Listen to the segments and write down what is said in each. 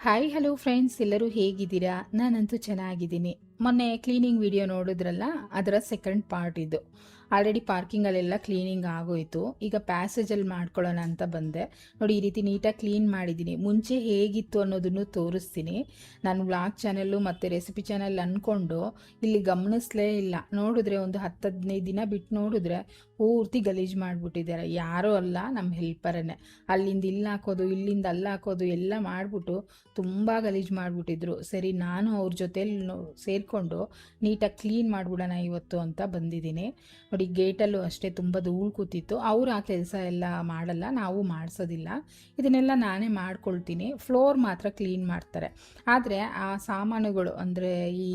Hi hello friends, ಎಲ್ಲರೂ ಹೇಗಿದ್ದೀರಾ? ನಾನಂತೂ ಚೆನ್ನಾಗಿದ್ದೀನಿ. ಮೊನ್ನೆ ಕ್ಲೀನಿಂಗ್ ವಿಡಿಯೋ ನೋಡಿದ್ರಲ್ಲ, ಅದರ ಸೆಕೆಂಡ್ ಪಾರ್ಟ್ ಇದು. ಆಲ್ರೆಡಿ ಪಾರ್ಕಿಂಗಲ್ಲೆಲ್ಲ ಕ್ಲೀನಿಂಗ್ ಆಗೋಯ್ತು. ಈಗ ಪ್ಯಾಸೇಜಲ್ಲಿ ಮಾಡ್ಕೊಳ್ಳೋಣ ಅಂತ ಬಂದೆ. ನೋಡಿ, ಈ ರೀತಿ ನೀಟಾಗಿ ಕ್ಲೀನ್ ಮಾಡಿದ್ದೀನಿ. ಮುಂಚೆ ಹೇಗಿತ್ತು ಅನ್ನೋದನ್ನು ತೋರಿಸ್ತೀನಿ. ನಾನು ವ್ಲಾಗ್ ಚಾನಲ್ಲು ಮತ್ತು ರೆಸಿಪಿ ಚಾನಲ್ ಅಂದ್ಕೊಂಡು ಇಲ್ಲಿ ಗಮನಿಸ್ಲೇ ಇಲ್ಲ. ನೋಡಿದ್ರೆ ಒಂದು 10-15 ದಿನ ಬಿಟ್ಟು ನೋಡಿದ್ರೆ ಪೂರ್ತಿ ಗಲೀಜು ಮಾಡಿಬಿಟ್ಟಿದ್ದಾರೆ. ಯಾರೂ ಅಲ್ಲ, ನಮ್ಮ ಹೆಲ್ಪರನ್ನೇ. ಅಲ್ಲಿಂದ ಇಲ್ಲಿ ಹಾಕೋದು, ಇಲ್ಲಿಂದ ಅಲ್ಲಿ ಹಾಕೋದು ಎಲ್ಲ ಮಾಡಿಬಿಟ್ಟು ತುಂಬ ಗಲೀಜು ಮಾಡಿಬಿಟ್ಟಿದ್ರು. ಸರಿ, ನಾನು ಅವ್ರ ಜೊತೆಲಿ ಸೇರಿಕೊಂಡು ನೀಟಾಗಿ ಕ್ಲೀನ್ ಮಾಡಿಬಿಡೋಣ ಇವತ್ತು ಅಂತ ಬಂದಿದ್ದೀನಿ. ನೋಡಿ, ಗೇಟಲ್ಲೂ ಅಷ್ಟೇ ತುಂಬ ಧೂಳು ಕೂತಿತ್ತು. ಅವ್ರು ಆ ಕೆಲಸ ಎಲ್ಲ ಮಾಡಲ್ಲ, ನಾವು ಮಾಡಿಸೋದಿಲ್ಲ. ಇದನ್ನೆಲ್ಲ ನಾನೇ ಮಾಡ್ಕೊಳ್ತೀನಿ. ಫ್ಲೋರ್ ಮಾತ್ರ ಕ್ಲೀನ್ ಮಾಡ್ತಾರೆ. ಆದರೆ ಆ ಸಾಮಾನುಗಳು ಅಂದರೆ ಈ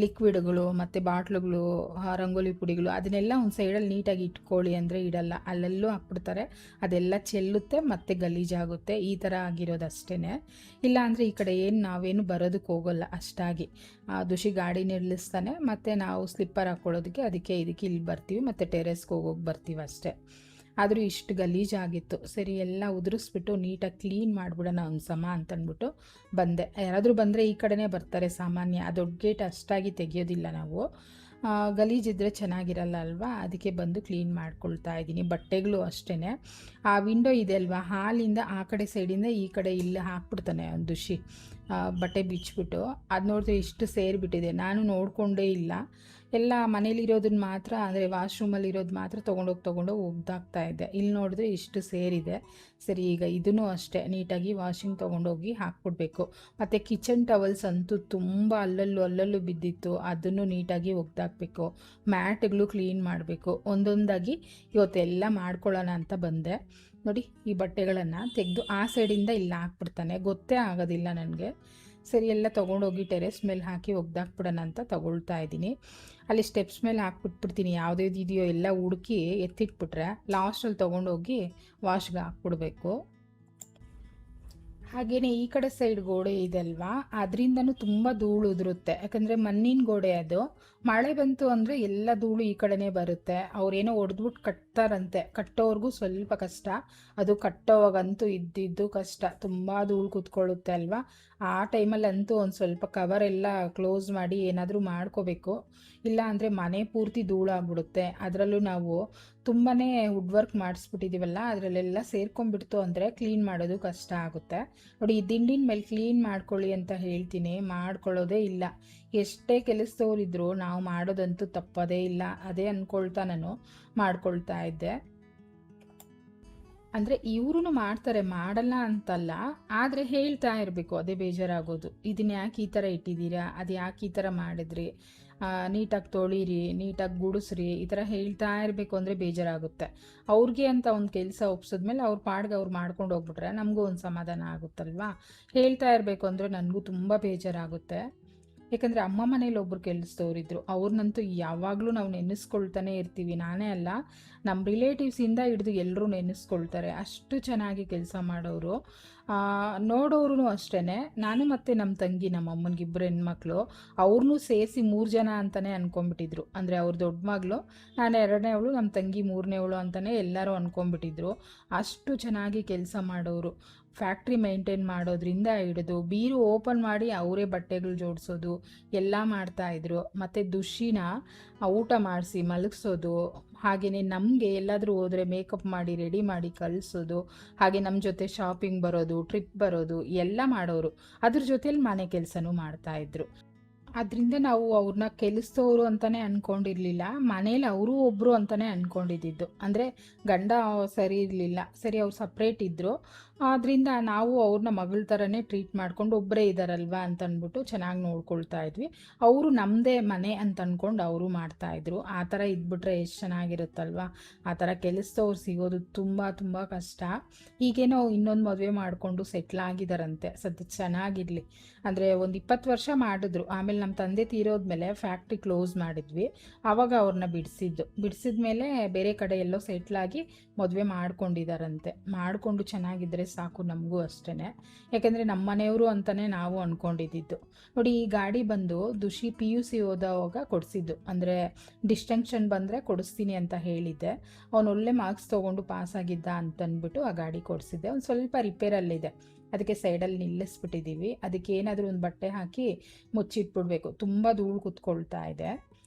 ಲಿಕ್ವಿಡ್ಗಳು ಮತ್ತು ಬಾಟ್ಲುಗಳು, ರಂಗೋಲಿ ಪುಡಿಗಳು, ಅದನ್ನೆಲ್ಲ ಒಂದು ಸೈಡಲ್ಲಿ ನೀಟಾಗಿ ಇಟ್ಕೊಳ್ಳಿ ಅಂದರೆ ಇಡಲ್ಲ. ಅಲ್ಲೆಲ್ಲೂ ಹಾಕ್ಬಿಡ್ತಾರೆ. ಅದೆಲ್ಲ ಚೆಲ್ಲುತ್ತೆ ಮತ್ತು ಗಲೀಜಾಗುತ್ತೆ. ಈ ಥರ ಆಗಿರೋದಷ್ಟೇ. ಇಲ್ಲ ಅಂದರೆ ಈ ಕಡೆ ನಾವೇನು ಬರೋದಕ್ಕೆ ಹೋಗೋಲ್ಲ ಅಷ್ಟಾಗಿ. ದುಷಿ ಗಾಡಿ ನಿಲ್ಲಿಸ್ತಾನೆ, ಮತ್ತು ನಾವು ಸ್ಲಿಪ್ಪರ್ ಹಾಕ್ಕೊಳ್ಳೋದಕ್ಕೆ ಅದಕ್ಕೆ ಇದಕ್ಕೆ ಇಲ್ಲಿ ಬರ್ತೀವಿ, ಮತ್ತು ಟೆರೆಸ್ಗೆ ಹೋಗೋಗಿ ಬರ್ತೀವಿ ಅಷ್ಟೇ. ಆದರೂ ಇಷ್ಟು ಗಲೀಜಾಗಿತ್ತು. ಸರಿ, ಎಲ್ಲ ಉದುರಿಸ್ಬಿಟ್ಟು ನೀಟಾಗಿ ಕ್ಲೀನ್ ಮಾಡಿಬಿಡೋಣ ಒಂದು ಸಮ ಅಂತಂದ್ಬಿಟ್ಟು ಬಂದೆ. ಯಾರಾದರೂ ಬಂದರೆ ಈ ಕಡೆನೇ ಬರ್ತಾರೆ ಸಾಮಾನ್ಯ. ಆ ದೊಡ್ಡ ಗೇಟ್ ಅಷ್ಟಾಗಿ ತೆಗೆಯೋದಿಲ್ಲ ನಾವು. ಗಲೀಜಿದ್ರೆ ಚೆನ್ನಾಗಿರಲ್ಲ ಅಲ್ವಾ, ಅದಕ್ಕೆ ಬಂದು ಕ್ಲೀನ್ ಮಾಡ್ಕೊಳ್ತಾ ಇದ್ದೀನಿ. ಬಟ್ಟೆಗಳು ಅಷ್ಟೇ. ಆ ವಿಂಡೋ ಇದೆ ಅಲ್ವಾ, ಹಾಲಿಂದ ಆ ಕಡೆ ಸೈಡಿಂದ ಈ ಕಡೆ ಇಲ್ಲಿ ಹಾಕ್ಬಿಡ್ತಾನೆ ಒಂದು ದುಷಿ, ಬಟ್ಟೆ ಬಿಚ್ಚಿಬಿಟ್ಟು. ಅದು ನೋಡಿದ್ರೆ ಇಷ್ಟು ಸೇರಿಬಿಟ್ಟಿದೆ. ನಾನು ನೋಡಿಕೊಂಡೇ ಇಲ್ಲ. ಎಲ್ಲ ಮನೇಲಿರೋದನ್ನ ಮಾತ್ರ, ಅಂದರೆ ವಾಶ್ರೂಮಲ್ಲಿರೋದು ಮಾತ್ರ ತೊಗೊಂಡೋಗಿ ಒಗ್ದಾಕ್ತಾ ಇದ್ದೆ. ಇಲ್ಲಿ ನೋಡಿದ್ರೆ ಇಷ್ಟು ಸೇರಿದೆ. ಸರಿ, ಈಗ ಇದೂ ಅಷ್ಟೇ ನೀಟಾಗಿ ವಾಷಿಂಗ್ ತೊಗೊಂಡೋಗಿ ಹಾಕ್ಬಿಡ್ಬೇಕು. ಮತ್ತು ಕಿಚನ್ ಟವಲ್ಸ್ ಅಂತೂ ತುಂಬ ಅಲ್ಲಲ್ಲೂ ಬಿದ್ದಿತ್ತು. ಅದನ್ನು ನೀಟಾಗಿ ಒಗ್ದಾಕಬೇಕು. ಮ್ಯಾಟ್ಗಳು ಕ್ಲೀನ್ ಮಾಡಬೇಕು. ಒಂದೊಂದಾಗಿ ಇವತ್ತೆಲ್ಲ ಮಾಡ್ಕೊಳ್ಳೋಣ ಅಂತ ಬಂದೆ. ನೋಡಿ, ಈ ಬಟ್ಟೆಗಳನ್ನು ತೆಗೆದು ಆ ಸೈಡಿಂದ ಇಲ್ಲಿ ಹಾಕ್ಬಿಡ್ತಾನೆ, ಗೊತ್ತೇ ಆಗೋದಿಲ್ಲ ನನಗೆ. ಸರಿ, ಎಲ್ಲ ತೊಗೊಂಡೋಗಿ ಟೆರೆಸ್ ಮೇಲೆ ಹಾಕಿ ಒಗ್ದಾಕ್ಬಿಡೋಣ ಅಂತ ತೊಗೊಳ್ತಾ ಇದ್ದೀನಿ. ಅಲ್ಲಿ ಸ್ಟೆಪ್ಸ್ ಮೇಲೆ ಹಾಕ್ಬಿಟ್ಬಿಡ್ತೀನಿ. ಯಾವುದೇದು ಇದೆಯೋ ಎಲ್ಲ ಹುಡುಕಿ ಎತ್ತಿಟ್ಬಿಟ್ರೆ ಲಾಸ್ಟಲ್ಲಿ ತೊಗೊಂಡೋಗಿ ವಾಶ್ಗೆ ಹಾಕ್ಬಿಡ್ಬೇಕು. ಹಾಗೆಯೇ ಈ ಕಡೆ ಸೈಡ್ ಗೋಡೆ ಇದಲ್ವಾ, ಅದರಿಂದನೂ ತುಂಬ ಧೂಳು ಉದುರುತ್ತೆ. ಯಾಕಂದರೆ ಮಣ್ಣಿನ ಗೋಡೆ ಅದು. ಮಳೆ ಬಂತು ಅಂದರೆ ಎಲ್ಲ ಧೂಳು ಈ ಕಡೆನೇ ಬರುತ್ತೆ. ಅವರೇನೋ ಹೊಡೆದ್ಬಿಟ್ಟು ಕಟ್ತಾರಂತೆ. ಕಟ್ಟೋರ್ಗೂ ಸ್ವಲ್ಪ ಕಷ್ಟ. ಅದು ಕಟ್ಟೋವಾಗಂತೂ ಇದ್ದಿದ್ದು ಕಷ್ಟ. ತುಂಬ ಧೂಳು ಕೂತ್ಕೊಳ್ಳುತ್ತೆ ಅಲ್ವಾ. ಆ ಟೈಮಲ್ಲಂತೂ ಒಂದು ಸ್ವಲ್ಪ ಕವರೆಲ್ಲ ಕ್ಲೋಸ್ ಮಾಡಿ ಏನಾದರೂ ಮಾಡ್ಕೋಬೇಕು. ಇಲ್ಲ ಅಂದರೆ ಮನೆ ಪೂರ್ತಿ ಧೂಳಾಗ್ಬಿಡುತ್ತೆ. ಅದರಲ್ಲೂ ನಾವು ತುಂಬಾ ವುಡ್ ವರ್ಕ್ ಮಾಡಿಸ್ಬಿಟ್ಟಿದ್ದೀವಲ್ಲ, ಅದರಲ್ಲೆಲ್ಲ ಸೇರ್ಕೊಂಡ್ಬಿಡ್ತು ಅಂದರೆ ಕ್ಲೀನ್ ಮಾಡೋದು ಕಷ್ಟ ಆಗುತ್ತೆ. ನೋಡಿ, ಈ ದಿಂಡಿನ ಮೇಲೆ ಕ್ಲೀನ್ ಮಾಡ್ಕೊಳ್ಳಿ ಅಂತ ಹೇಳ್ತೀನಿ, ಮಾಡ್ಕೊಳ್ಳೋದೇ ಇಲ್ಲ. ಎಷ್ಟೇ ಕೆಲಸದವ್ರಿದ್ರು ನಾವು ಮಾಡೋದಂತೂ ತಪ್ಪೋದೇ ಇಲ್ಲ. ಅದೇ ಅಂದ್ಕೊಳ್ತಾ ನಾನು ಮಾಡ್ಕೊಳ್ತಾ ಇದ್ದೆ. ಅಂದರೆ ಇವ್ರೂ ಮಾಡ್ತಾರೆ, ಮಾಡಲ್ಲ ಅಂತಲ್ಲ. ಆದರೆ ಹೇಳ್ತಾ ಇರಬೇಕು, ಅದೇ ಬೇಜಾರಾಗೋದು. ಇದನ್ನ ಯಾಕೆ ಈ ಥರ ಇಟ್ಟಿದ್ದೀರಾ, ಅದು ಯಾಕೆ ಈ ಥರ ಮಾಡಿದ್ರಿ, ನೀಟಾಗಿ ತೊಳೀರಿ, ನೀಟಾಗಿ ಗುಡಿಸ್ರಿ, ಈ ಥರ ಹೇಳ್ತಾ ಇರಬೇಕು ಅಂದರೆ ಬೇಜಾರಾಗುತ್ತೆ. ಅವ್ರಿಗೆ ಅಂತ ಒಂದು ಕೆಲಸ ಒಪ್ಸಿದ್ಮೇಲೆ ಅವ್ರ ಪಾಡ್ಗೆ ಅವ್ರು ಮಾಡ್ಕೊಂಡು ಹೋಗ್ಬಿಟ್ರೆ ನಮಗೂ ಒಂದು ಸಮಾಧಾನ ಆಗುತ್ತಲ್ವಾ. ಹೇಳ್ತಾ ಇರಬೇಕು ಅಂದರೆ ನನಗೂ ತುಂಬ ಬೇಜಾರಾಗುತ್ತೆ. ಯಾಕಂದರೆ ಅಮ್ಮ ಮನೇಲಿ ಒಬ್ಬರು ಕೆಲಸದವ್ರಿದ್ರು. ಅವ್ರನ್ನಂತೂ ಯಾವಾಗಲೂ ನಾವು ನೆನೆಸ್ಕೊಳ್ತಾನೆ ಇರ್ತೀವಿ. ನಾನೇ ಅಲ್ಲ, ನಮ್ಮ ರಿಲೇಟಿವ್ಸಿಂದ ಹಿಡಿದು ಎಲ್ಲರೂ ನೆನೆಸ್ಕೊಳ್ತಾರೆ. ಅಷ್ಟು ಚೆನ್ನಾಗಿ ಕೆಲಸ ಮಾಡೋರು. ನೋಡೋರು ಅಷ್ಟೇ. ನಾನು ಮತ್ತು ನಮ್ಮ ತಂಗಿ, ನಮ್ಮ ಅಮ್ಮನಿಗೆ ಇಬ್ಬರು ಹೆಣ್ಮಕ್ಳು, ಅವ್ರನ್ನೂ ಸೇರಿಸಿ 3 ಜನ ಅಂತಲೇ ಅಂದ್ಕೊಂಬಿಟ್ಟಿದ್ರು. ಅಂದರೆ ಅವ್ರ ದೊಡ್ಡ ಮಗಳು, ನಾನು 2ನೇ ಅವಳು, ನಮ್ಮ ತಂಗಿ 3ನೇ ಅವಳು ಅಂತಲೇ ಎಲ್ಲರೂ ಅಂದ್ಕೊಂಬಿಟ್ಟಿದ್ರು. ಅಷ್ಟು ಚೆನ್ನಾಗಿ ಕೆಲಸ ಮಾಡೋರು. ಫ್ಯಾಕ್ಟ್ರಿ ಮೇಂಟೈನ್ ಮಾಡೋದ್ರಿಂದ ಹಿಡಿದು ಬೀರು ಓಪನ್ ಮಾಡಿ ಅವರೇ ಬಟ್ಟೆಗಳು ಜೋಡಿಸೋದು ಎಲ್ಲ ಮಾಡ್ತಾಯಿದ್ರು. ಮತ್ತು ದುಷಿನ ಊಟ ಮಾಡಿಸಿ ಮಲಗಿಸೋದು, ಹಾಗೆಯೇ ನಮಗೆ ಎಲ್ಲಾದರೂ ಹೋದರೆ ಮೇಕಪ್ ಮಾಡಿ ರೆಡಿ ಮಾಡಿ ಕಳಿಸೋದು, ಹಾಗೆ ನಮ್ಮ ಜೊತೆ ಶಾಪಿಂಗ್ ಬರೋದು, ಟ್ರಿಪ್ ಬರೋದು ಎಲ್ಲ ಮಾಡೋರು. ಅದ್ರ ಜೊತೇಲಿ ಮನೆ ಕೆಲಸನೂ ಮಾಡ್ತಾಯಿದ್ರು. ಅದರಿಂದ ನಾವು ಅವ್ರನ್ನ ಕೆಲಸದವರು ಅಂತಲೇ ಅಂದ್ಕೊಂಡಿರಲಿಲ್ಲ. ಮನೇಲಿ ಅವರು ಒಬ್ಬರು ಅಂತಲೇ ಅಂದ್ಕೊಂಡಿದ್ದು. ಅಂದರೆ ಗಂಡ ಸರಿ ಇರಲಿಲ್ಲ, ಸರಿ ಅವ್ರು ಸಪ್ರೇಟ್ ಇದ್ದರು. ಆದ್ದರಿಂದ ನಾವು ಅವ್ರನ್ನ ಮಗಳ ಥರನೇ ಟ್ರೀಟ್ ಮಾಡ್ಕೊಂಡು, ಒಬ್ಬರೇ ಇದ್ದಾರಲ್ವ ಅಂತ ಅಂದ್ಬಿಟ್ಟು ಚೆನ್ನಾಗಿ ನೋಡ್ಕೊಳ್ತಾ ಇದ್ವಿ. ಅವರು ನಮ್ಮದೇ ಮನೆ ಅಂತ ಅಂದ್ಕೊಂಡು ಅವರು ಮಾಡ್ತಾಯಿದ್ರು. ಆ ಥರ ಇದ್ಬಿಟ್ರೆ ಎಷ್ಟು ಚೆನ್ನಾಗಿರುತ್ತಲ್ವ. ಆ ಥರ ಕೆಲಸದವ್ರು ಸಿಗೋದು ತುಂಬ ತುಂಬ ಕಷ್ಟ. ಈಗೇನೋ ಇನ್ನೊಂದು ಮದುವೆ ಮಾಡಿಕೊಂಡು ಸೆಟ್ಲ್ ಆಗಿದ್ದಾರಂತೆ. ಸದ್ಯ ಚೆನ್ನಾಗಿರಲಿ. ಅಂದರೆ ಒಂದು 20 ವರ್ಷ ಮಾಡಿದ್ರು. ಆಮೇಲೆ ನಮ್ಮ ತಂದೆ ತೀರೋದ್ಮೇಲೆ ಫ್ಯಾಕ್ಟ್ರಿ ಕ್ಲೋಸ್ ಮಾಡಿದ್ವಿ. ಆವಾಗ ಅವ್ರನ್ನ ಬಿಡಿಸಿದ್ಮೇಲೆ ಬೇರೆ ಕಡೆ ಎಲ್ಲೋ ಸೆಟ್ಲಾಗಿ ಮದುವೆ ಮಾಡ್ಕೊಂಡಿದ್ದಾರಂತೆ. ಮಾಡಿಕೊಂಡು ಚೆನ್ನಾಗಿದ್ದರೆ ಸಾಕು ನಮಗೂ ಅಷ್ಟೇ. ಯಾಕೆಂದರೆ ನಮ್ಮ ಮನೆಯವರು ಅಂತಲೇ ನಾವು ಅಂದ್ಕೊಂಡಿದ್ದು. ನೋಡಿ, ಈ ಗಾಡಿ ಬಂದು ದುಷಿ PUC ಓದೋವಾಗ ಕೊಡಿಸಿದ್ದು. ಅಂದರೆ ಡಿಸ್ಟಿಂಕ್ಷನ್ ಬಂದರೆ ಕೊಡಿಸ್ತೀನಿ ಅಂತ ಹೇಳಿದ್ದೆ. ಅವನು ಒಳ್ಳೆ ಮಾರ್ಕ್ಸ್ ತೊಗೊಂಡು ಪಾಸಾಗಿದ್ದ ಅಂತಂದ್ಬಿಟ್ಟು ಆ ಗಾಡಿ ಕೊಡಿಸಿದ್ದೆ. ಒಂದು ಸ್ವಲ್ಪ ರಿಪೇರಲ್ಲಿದೆ. ಅದಕ್ಕೆ ಸೈಡಲ್ಲಿ ನಿಲ್ಲಿಸ್ಬಿಟ್ಟಿದ್ದೀವಿ. ಅದಕ್ಕೆ ಏನಾದರೂ ಒಂದು ಬಟ್ಟೆ ಹಾಕಿ ಮುಚ್ಚಿಟ್ಬಿಡ್ಬೇಕು, ತುಂಬ ಧೂಳು ಕುತ್ಕೊಳ್ತಾ ಇದೆ.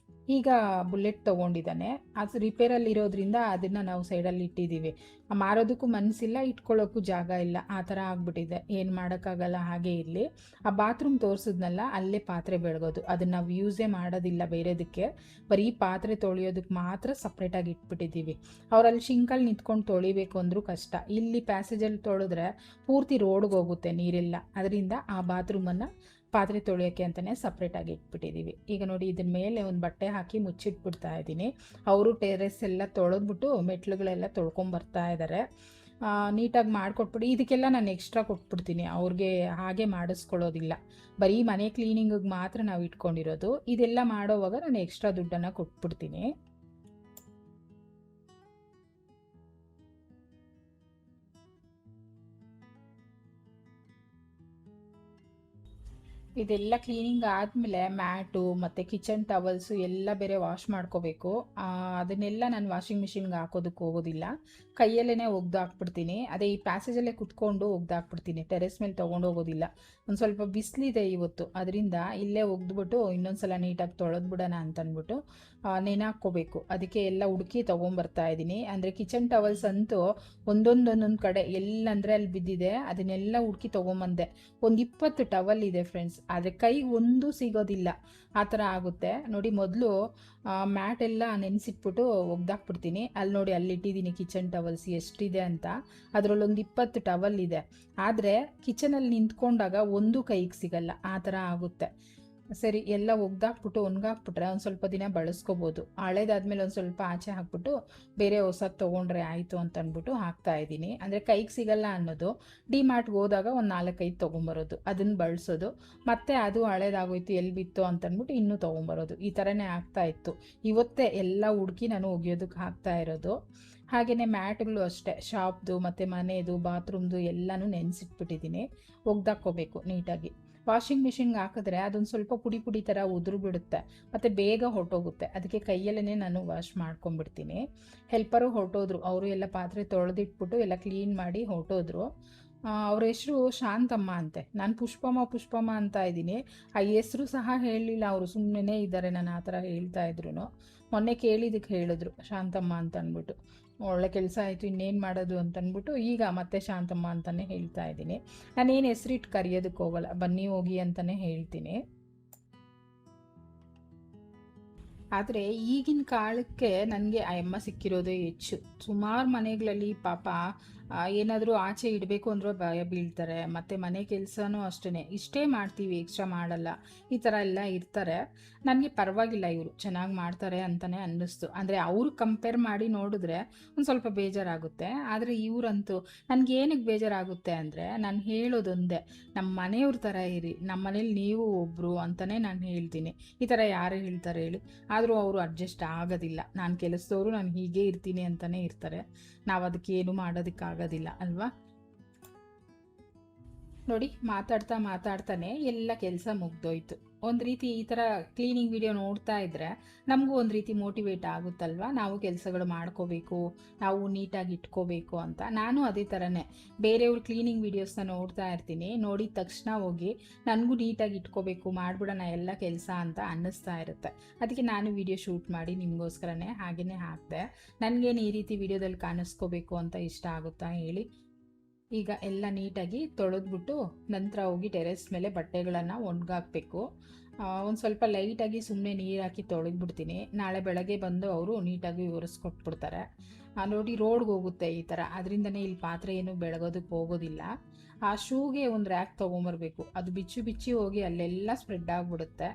ಈಗ ಬುಲೆಟ್ ತೊಗೊಂಡಿದ್ದಾನೆ, ಅದು ರಿಪೇರಲ್ಲಿ ಇರೋದ್ರಿಂದ ಅದನ್ನು ನಾವು ಸೈಡಲ್ಲಿ ಇಟ್ಟಿದ್ದೀವಿ. ಮಾರೋದಕ್ಕೂ ಮನಸ್ಸಿಲ್ಲ, ಇಟ್ಕೊಳ್ಳೋಕ್ಕೂ ಜಾಗ ಇಲ್ಲ, ಆ ಥರ ಆಗ್ಬಿಟ್ಟಿದೆ. ಏನು ಮಾಡೋಕ್ಕಾಗಲ್ಲ, ಹಾಗೆ ಇರಲಿ. ಆ ಬಾತ್ರೂಮ್ ತೋರಿಸಿದ್ನಲ್ಲ, ಅಲ್ಲೇ ಪಾತ್ರೆ ಬೆಳಗೋದು, ಅದನ್ನು ನಾವು ಯೂಸೇ ಮಾಡೋದಿಲ್ಲ ಬೇರೆದಕ್ಕೆ, ಬರೀ ಪಾತ್ರೆ ತೊಳೆಯೋದಕ್ಕೆ ಮಾತ್ರ ಸಪ್ರೇಟಾಗಿ ಇಟ್ಬಿಟ್ಟಿದ್ದೀವಿ. ಅವರಲ್ಲಿ ಶಿಂಕಲ್ಲಿ ನಿಂತ್ಕೊಂಡು ತೊಳಿಬೇಕು ಅಂದರೂ ಕಷ್ಟ. ಇಲ್ಲಿ ಪ್ಯಾಸೇಜಲ್ಲಿ ತೊಳೆದ್ರೆ ಪೂರ್ತಿ ರೋಡ್ಗೆ ಹೋಗುತ್ತೆ ನೀರೆಲ್ಲ, ಅದರಿಂದ ಆ ಬಾತ್ರೂಮನ್ನು ಪಾತ್ರೆ ತೊಳೆಯೋಕ್ಕೆ ಅಂತಲೇ ಸಪ್ರೇಟಾಗಿ ಇಟ್ಬಿಟ್ಟಿದ್ದೀವಿ. ಈಗ ನೋಡಿ, ಇದನ್ನ ಮೇಲೆ ಒಂದು ಬಟ್ಟೆ ಹಾಕಿ ಮುಚ್ಚಿಟ್ಬಿಡ್ತಾ ಇದ್ದೀನಿ. ಅವರು ಟೆರೆಸ್ ಎಲ್ಲ ತೊಳೆದ್ಬಿಟ್ಟು ಮೆಟ್ಲುಗಳೆಲ್ಲ ತೊಳ್ಕೊಂಬರ್ತಾ ಇದ್ದಾರೆ. ನೀಟಾಗಿ ಮಾಡಿಕೊಟ್ಬಿಟ್ಟು ಇದಕ್ಕೆಲ್ಲ ನಾನು ಎಕ್ಸ್ಟ್ರಾ ಕೊಟ್ಬಿಡ್ತೀನಿ, ಅವ್ರಿಗೆ ಹಾಗೆ ಮಾಡಿಸ್ಕೊಳ್ಳೋದಿಲ್ಲ. ಬರೀ ಮನೆ ಕ್ಲೀನಿಂಗಿಗೆ ಮಾತ್ರ ನಾವು ಇಟ್ಕೊಂಡಿರೋದು. ಇದೆಲ್ಲ ಮಾಡೋವಾಗ ನಾನು ಎಕ್ಸ್ಟ್ರಾ ದುಡ್ಡನ್ನು ಕೊಟ್ಬಿಡ್ತೀನಿ. ಇದೆಲ್ಲ ಕ್ಲೀನಿಂಗ್ ಆದಮೇಲೆ ಮ್ಯಾಟು ಮತ್ತು ಕಿಚನ್ ಟವಲ್ಸು ಎಲ್ಲ ಬೇರೆ ವಾಶ್ ಮಾಡ್ಕೋಬೇಕು. ಅದನ್ನೆಲ್ಲ ನಾನು ವಾಷಿಂಗ್ ಮಿಷಿನ್ಗೆ ಹಾಕೋದಕ್ಕೆ ಹೋಗೋದಿಲ್ಲ, ಕೈಯಲ್ಲೇ ಒಗ್ದು ಹಾಕ್ಬಿಡ್ತೀನಿ. ಅದೇ ಈ ಪ್ಯಾಸೇಜಲ್ಲೇ ಕುತ್ಕೊಂಡು ಒಗ್ದು ಹಾಕ್ಬಿಡ್ತೀನಿ, ಟೆರೆಸ್ ಮೇಲೆ ತೊಗೊಂಡು ಹೋಗೋದಿಲ್ಲ. ಒಂದು ಸ್ವಲ್ಪ ಬಿಸಿಲಿದೆ ಇವತ್ತು, ಅದರಿಂದ ಇಲ್ಲೇ ಒಗ್ದುಬಿಟ್ಟು ಇನ್ನೊಂದು ಸಲ ನೀಟಾಗಿ ತೊಳೆದ್ಬಿಡೋಣ ಅಂತಂದ್ಬಿಟ್ಟು ನೆನಾಕ್ಕೋಬೇಕು. ಅದಕ್ಕೆ ಎಲ್ಲ ಹುಡುಕಿ ತೊಗೊಂಬರ್ತಾ ಇದ್ದೀನಿ. ಅಂದರೆ ಕಿಚನ್ ಟವಲ್ಸ್ ಅಂತೂ ಒಂದೊಂದು ಕಡೆ ಎಲ್ಲಂದರೆ ಅಲ್ಲಿ ಬಿದ್ದಿದೆ, ಅದನ್ನೆಲ್ಲ ಹುಡುಕಿ ತೊಗೊಂಬಂದೆ. ಒಂದು 20 ಟವಲ್ ಇದೆ ಫ್ರೆಂಡ್ಸ್, ಆದರೆ ಕೈಗೆ ಒಂದು ಸಿಗೋದಿಲ್ಲ, ಆ ಥರ ಆಗುತ್ತೆ. ನೋಡಿ, ಮೊದಲು ಮ್ಯಾಟ್ ಎಲ್ಲ ನೆನೆಸಿಟ್ಬಿಟ್ಟು ಒಗ್ದಾಕ್ಬಿಡ್ತೀನಿ. ಅಲ್ಲಿ ನೋಡಿ, ಅಲ್ಲಿಟ್ಟಿದ್ದೀನಿ ಕಿಚನ್ ಟವಲ್ಸ್ ಎಷ್ಟಿದೆ ಅಂತ. ಅದರಲ್ಲೊಂದು 20 ಟವಲ್ ಇದೆ, ಆದರೆ ಕಿಚನಲ್ಲಿ ನಿಂತ್ಕೊಂಡಾಗ ಒಂದು ಕೈಗೆ ಸಿಗಲ್ಲ, ಆ ಥರ ಆಗುತ್ತೆ. ಸರಿ, ಎಲ್ಲ ಒಗ್ದಾಕ್ಬಿಟ್ಟು ಒಣಗಾಕ್ಬಿಟ್ರೆ ಒಂದು ಸ್ವಲ್ಪ ದಿನ ಬಳಸ್ಕೋಬೋದು. ಹಳೇದಾದ್ಮೇಲೆ ಒಂದು ಸ್ವಲ್ಪ ಆಚೆ ಹಾಕ್ಬಿಟ್ಟು ಬೇರೆ ಹೊಸದು ತೊಗೊಂಡ್ರೆ ಆಯಿತು ಅಂತ ಅಂದ್ಬಿಟ್ಟು ಹಾಕ್ತಾ ಇದ್ದೀನಿ. ಅಂದರೆ ಕೈಗೆ ಸಿಗಲ್ಲ ಅನ್ನೋದು, ಡಿಮಾರ್ಟ್ಗೆ ಹೋದಾಗ ಒಂದು 4-5 ತೊಗೊಂಬರೋದು, ಅದನ್ನು ಬಳಸೋದು, ಮತ್ತೆ ಅದು ಹಳೇದಾಗೋಯ್ತು ಎಲ್ಲಿ ಬಿತ್ತು ಅಂತಂದ್ಬಿಟ್ಟು ಇನ್ನೂ ತೊಗೊಂಬರೋದು, ಈ ಥರನೇ ಆಗ್ತಾ ಇತ್ತು. ಇವತ್ತೇ ಎಲ್ಲ ಹುಡುಕಿ ನಾನು ಒಗೆಯೋದಕ್ಕೆ ಹಾಕ್ತಾ ಇರೋದು. ಹಾಗೆಯೇ ಮ್ಯಾಟ್ಗಳು ಅಷ್ಟೇ, ಶಾಪ್ದು ಮತ್ತು ಮನೆಯದು ಬಾತ್ರೂಮ್ದು ಎಲ್ಲನೂ ನೆನೆಸಿಟ್ಬಿಟ್ಟಿದ್ದೀನಿ. ಒಗ್ದಾಕ್ಕೋಬೇಕು ನೀಟಾಗಿ. ವಾಷಿಂಗ್ ಮಿಷಿನ್ಗೆ ಹಾಕಿದ್ರೆ ಅದೊಂದು ಸ್ವಲ್ಪ ಪುಡಿ ಪುಡಿ ಥರ ಉದುರು ಬಿಡುತ್ತೆ ಮತ್ತು ಬೇಗ ಹೊರಟೋಗುತ್ತೆ. ಅದಕ್ಕೆ ಕೈಯಲ್ಲೇ ನಾನು ವಾಶ್ ಮಾಡ್ಕೊಂಡ್ಬಿಡ್ತೀನಿ. ಹೆಲ್ಪರು ಹೊರಟೋದ್ರು, ಅವರು ಎಲ್ಲ ಪಾತ್ರೆ ತೊಳೆದಿಟ್ಬಿಟ್ಟು ಎಲ್ಲ ಕ್ಲೀನ್ ಮಾಡಿ ಹೊರಟೋದ್ರು. ಅವ್ರ ಹೆಸರು ಶಾಂತಮ್ಮ ಅಂತೆ, ನಾನು ಪುಷ್ಪಮ್ಮ ಅಂತ ಇದ್ದೀನಿ. ಆ ಹೆಸರು ಸಹ ಹೇಳಲಿಲ್ಲ ಅವರು, ಸುಮ್ಮನೆ ಇದ್ದಾರೆ, ನಾನು ಆ ಥರ ಹೇಳ್ತಾ ಇದ್ರು. ಮೊನ್ನೆ ಕೇಳಿದ್ದಕ್ಕೆ ಹೇಳಿದ್ರು ಶಾಂತಮ್ಮ ಅಂತ ಅಂದ್ಬಿಟ್ಟು. ಒಳ್ಳೆ ಕೆಲಸ ಆಯಿತು, ಇನ್ನೇನು ಮಾಡೋದು ಅಂತಂದ್ಬಿಟ್ಟು ಈಗ ಮತ್ತೆ ಶಾಂತಮ್ಮ ಅಂತಲೇ ಹೇಳ್ತಾ ಇದ್ದೀನಿ. ನಾನೇನು ಹೆಸರಿಟ್ಟು ಕರೆಯೋದಕ್ಕೆ ಹೋಗಲ್ಲ, ಬನ್ನಿ ಹೋಗಿ ಅಂತಲೇ ಹೇಳ್ತೀನಿ. ಆದರೆ ಈಗಿನ ಕಾಲಕ್ಕೆ ನನಗೆ ಆ ಅಮ್ಮ ಸಿಕ್ಕಿರೋದೇ ಹೆಚ್ಚು. ಸುಮಾರು ಮನೆಗಳಲ್ಲಿ ಪಾಪ ಏನಾದರೂ ಆಚೆ ಇಡಬೇಕು ಅಂದರೂ ಭಯ ಬೀಳ್ತಾರೆ. ಮತ್ತು ಮನೆ ಕೆಲಸನೂ ಅಷ್ಟೇ, ಇಷ್ಟೇ ಮಾಡ್ತೀವಿ, ಎಕ್ಸ್ಟ್ರಾ ಮಾಡಲ್ಲ, ಈ ಥರ ಎಲ್ಲ ಇರ್ತಾರೆ. ನನಗೆ ಪರವಾಗಿಲ್ಲ, ಇವರು ಚೆನ್ನಾಗಿ ಮಾಡ್ತಾರೆ ಅಂತಲೇ ಅನ್ನಿಸ್ತು. ಅಂದರೆ ಅವರು ಕಂಪೇರ್ ಮಾಡಿ ನೋಡಿದ್ರೆ ಒಂದು ಸ್ವಲ್ಪ ಬೇಜಾರಾಗುತ್ತೆ. ಆದರೆ ಇವರಂತೂ ನನಗೇನಕ್ಕೆ ಬೇಜಾರಾಗುತ್ತೆ ಅಂದರೆ, ನಾನು ಹೇಳೋದೊಂದೇ, ನಮ್ಮ ಮನೆಯವ್ರ ಥರ ಇರಿ, ನಮ್ಮ ಮನೇಲಿ ನೀವು ಒಬ್ಬರು ಅಂತಲೇ ನಾನು ಹೇಳ್ತೀನಿ. ಈ ಥರ ಯಾರು ಹೇಳ್ತಾರೆ ಹೇಳಿ? ಆದರೂ ಅವರು ಅಡ್ಜಸ್ಟ್ ಆಗೋದಿಲ್ಲ. ನಾನು ಕೆಲಸದವರು, ನಾನು ಹೀಗೆ ಇರ್ತೀನಿ ಅಂತಲೇ ಇರ್ತಾರೆ. ನಾವು ಅದಕ್ಕೇನು ಮಾಡೋದಕ್ಕಾಗೋದಿಲ್ಲ ಅಲ್ವಾ? ನೋಡಿ, ಮಾತಾಡ್ತಾನೆ ಎಲ್ಲ ಕೆಲಸ ಮುಗ್ದೋಯ್ತು. ಒಂದು ರೀತಿ ಈ ಥರ ಕ್ಲೀನಿಂಗ್ ವಿಡಿಯೋ ನೋಡ್ತಾ ಇದ್ದರೆ ನಮಗೂ ಒಂದು ರೀತಿ ಮೋಟಿವೇಟ್ ಆಗುತ್ತಲ್ವ, ನಾವು ಕೆಲಸಗಳು ಮಾಡ್ಕೋಬೇಕು, ನಾವು ನೀಟಾಗಿ ಇಟ್ಕೋಬೇಕು ಅಂತ. ನಾನು ಅದೇ ಥರನೇ ಬೇರೆಯವ್ರ ಕ್ಲೀನಿಂಗ್ ವೀಡಿಯೋಸ್ನ ನೋಡ್ತಾ ಇರ್ತೀನಿ, ನೋಡಿದ ತಕ್ಷಣ ಹೋಗಿ ನನಗೂ ನೀಟಾಗಿ ಇಟ್ಕೋಬೇಕು, ಮಾಡಿಬಿಡೋಣ ಎಲ್ಲ ಕೆಲಸ ಅಂತ ಅನ್ನಿಸ್ತಾ ಇರುತ್ತೆ. ಅದಕ್ಕೆ ನಾನು ವಿಡಿಯೋ ಶೂಟ್ ಮಾಡಿ ನಿಮಗೋಸ್ಕರನೇ ಹಾಗೆಯೇ ಹಾಕಿದೆ. ನನಗೇನು ಈ ರೀತಿ ವಿಡಿಯೋದಲ್ಲಿ ಕಾಣಿಸ್ಕೋಬೇಕು ಅಂತ ಇಷ್ಟ ಆಗುತ್ತಾ ಹೇಳಿ? ಈಗ ಎಲ್ಲ ನೀಟಾಗಿ ತೊಳೆದ್ಬಿಟ್ಟು ನಂತರ ಹೋಗಿ ಟೆರೆಸ್ ಮೇಲೆ ಬಟ್ಟೆಗಳನ್ನು ಒಣಗಾಕಬೇಕು. ಒಂದು ಸ್ವಲ್ಪ ಲೈಟಾಗಿ ಸುಮ್ಮನೆ ನೀರು ಹಾಕಿ ತೊಳೆದ್ಬಿಡ್ತೀನಿ. ನಾಳೆ ಬೆಳಗ್ಗೆ ಬಂದು ಅವರು ನೀಟಾಗಿ ಒರೆಸ್ಕೊಟ್ಬಿಡ್ತಾರೆ. ನೋಡಿ, ರೋಡ್ಗೆ ಹೋಗುತ್ತೆ ಈ ಥರ, ಅದರಿಂದನೇ ಇಲ್ಲಿ ಪಾತ್ರೆ ಏನು ಬೆಳಗೋದಕ್ಕೆ ಹೋಗೋದಿಲ್ಲ. ಆ ಶೂಗೆ ಒಂದು ರ್ಯಾಕ್ ತೊಗೊಂಬರ್ಬೇಕು, ಅದು ಬಿಚ್ಚಿ ಹೋಗಿ ಅಲ್ಲೆಲ್ಲ ಸ್ಪ್ರೆಡ್ ಆಗಿಬಿಡುತ್ತೆ.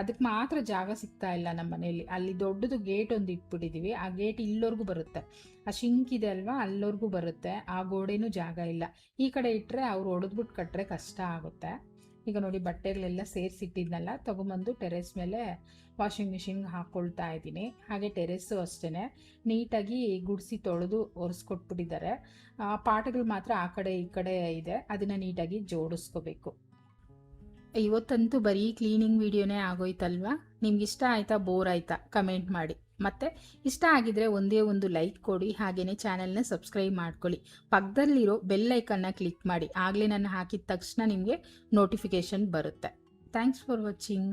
ಅದಕ್ಕೆ ಮಾತ್ರ ಜಾಗ ಸಿಗ್ತಾ ಇಲ್ಲ ನಮ್ಮ ಮನೆಯಲ್ಲಿ. ಅಲ್ಲಿ ದೊಡ್ಡದು ಗೇಟ್ ಒಂದು ಇಟ್ಬಿಟ್ಟಿದ್ದೀವಿ, ಆ ಗೇಟ್ ಇಲ್ಲವರೆಗೂ ಬರುತ್ತೆ. ಆ ಶಿಂಕ್ ಇದೆ ಅಲ್ವಾ, ಅಲ್ಲವರೆಗೂ ಬರುತ್ತೆ, ಆ ಗೋಡೆನೂ ಜಾಗ ಇಲ್ಲ. ಈ ಕಡೆ ಇಟ್ಟರೆ ಅವ್ರು ಹೊಡೆದ್ಬಿಟ್ಟು ಕಟ್ಟರೆ ಕಷ್ಟ ಆಗುತ್ತೆ. ಈಗ ನೋಡಿ, ಬಟ್ಟೆಗಳೆಲ್ಲ ಸೇರಿಸಿಟ್ಟಿದ್ನಲ್ಲ ತೊಗೊಂಬಂದು ಟೆರೆಸ್ ಮೇಲೆ ವಾಷಿಂಗ್ ಮಿಷಿನ್ಗೆ ಹಾಕ್ಕೊಳ್ತಾ ಇದ್ದೀನಿ. ಹಾಗೆ ಟೆರೆಸ್ಸು ಅಷ್ಟೇ ನೀಟಾಗಿ ಗುಡಿಸಿ ತೊಳೆದು ಒರೆಸ್ಕೊಟ್ಬಿಟ್ಟಿದ್ದಾರೆ. ಪಾಟ್ಗಳು ಮಾತ್ರ ಆ ಕಡೆ ಈ ಕಡೆ ಇದೆ, ಅದನ್ನು ನೀಟಾಗಿ ಜೋಡಿಸ್ಕೋಬೇಕು. ಇವತ್ತಂತೂ ಬರೀ ಕ್ಲೀನಿಂಗ್ ವಿಡಿಯೋನೇ ಆಗೋಯ್ತಲ್ವಾ? ನಿಮ್ಗೆ ಇಷ್ಟ ಆಯಿತಾ, ಬೋರ್ ಆಯಿತಾ? ಕಮೆಂಟ್ ಮಾಡಿ. ಮತ್ತು ಇಷ್ಟ ಆಗಿದ್ರೆ ಒಂದೇ ಒಂದು ಲೈಕ್ ಕೊಡಿ, ಹಾಗೆಯೇ ಚಾನೆಲ್ನ ಸಬ್ಸ್ಕ್ರೈಬ್ ಮಾಡ್ಕೊಳ್ಳಿ. ಪಕ್ಕದಲ್ಲಿರೋ ಬೆಲ್ ಐಕನ್ನ ಕ್ಲಿಕ್ ಮಾಡಿ, ಆಗಲೇ ನಾನು ಹಾಕಿದ ತಕ್ಷಣ ನಿಮಗೆ ನೋಟಿಫಿಕೇಷನ್ ಬರುತ್ತೆ. Thanks for watching.